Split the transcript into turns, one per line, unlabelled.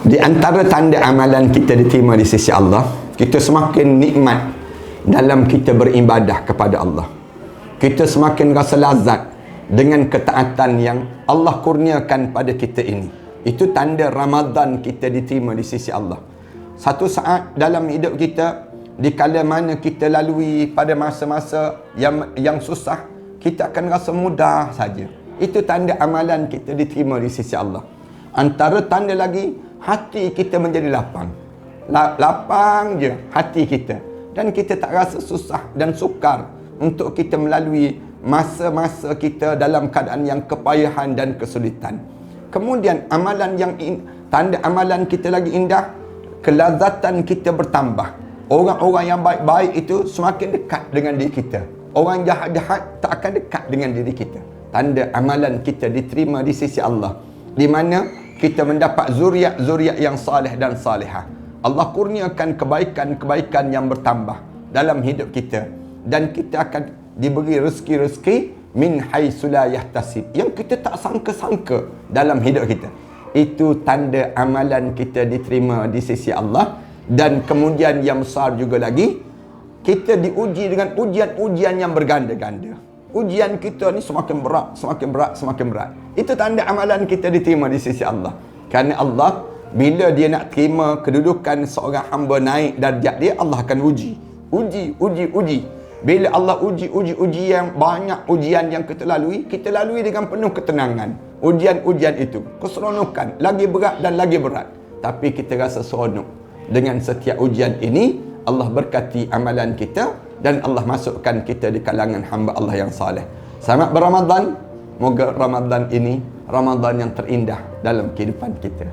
Di antara tanda amalan kita diterima di sisi Allah, kita semakin nikmat dalam kita beribadah kepada Allah. Kita semakin rasa lazat dengan ketaatan yang Allah kurniakan pada kita ini. Itu tanda Ramadan kita diterima di sisi Allah. Satu saat dalam hidup kita, di kala mana kita lalui pada masa-masa yang susah, kita akan rasa mudah saja. Itu tanda amalan kita diterima di sisi Allah. Antara tanda lagi, hati kita menjadi lapang. Lapang je hati kita. Dan kita tak rasa susah dan sukar untuk kita melalui masa-masa kita dalam keadaan yang kepayahan dan kesulitan. Kemudian tanda amalan kita lagi indah, kelazatan kita bertambah. Orang-orang yang baik-baik itu semakin dekat dengan diri kita. Orang jahat-jahat tak akan dekat dengan diri kita. Tanda amalan kita diterima di sisi Allah, di mana kita mendapat zuriat-zuriat yang salih dan salihah. Allah kurniakan kebaikan-kebaikan yang bertambah dalam hidup kita, dan kita akan diberi rezeki-rezeki min haitsu la yahtasib, yang kita tak sangka-sangka dalam hidup kita. Itu tanda amalan kita diterima di sisi Allah. Dan kemudian yang besar juga lagi, kita diuji dengan ujian-ujian yang berganda-ganda. Ujian kita ni semakin berat, semakin berat, semakin berat. Itu tanda amalan kita diterima di sisi Allah. Kerana Allah, bila dia nak terima kedudukan seorang hamba naik darjat dia, Allah akan uji. Uji. Bila Allah uji yang banyak, ujian yang kita lalui dengan penuh ketenangan. Ujian-ujian itu, keseronokan, lagi berat dan lagi berat. Tapi kita rasa seronok. Dengan setiap ujian ini, Allah berkati amalan kita dan Allah masukkan kita di kalangan hamba Allah yang saleh. Selamat berRamadan. Moga Ramadan ini Ramadan yang terindah dalam kehidupan kita.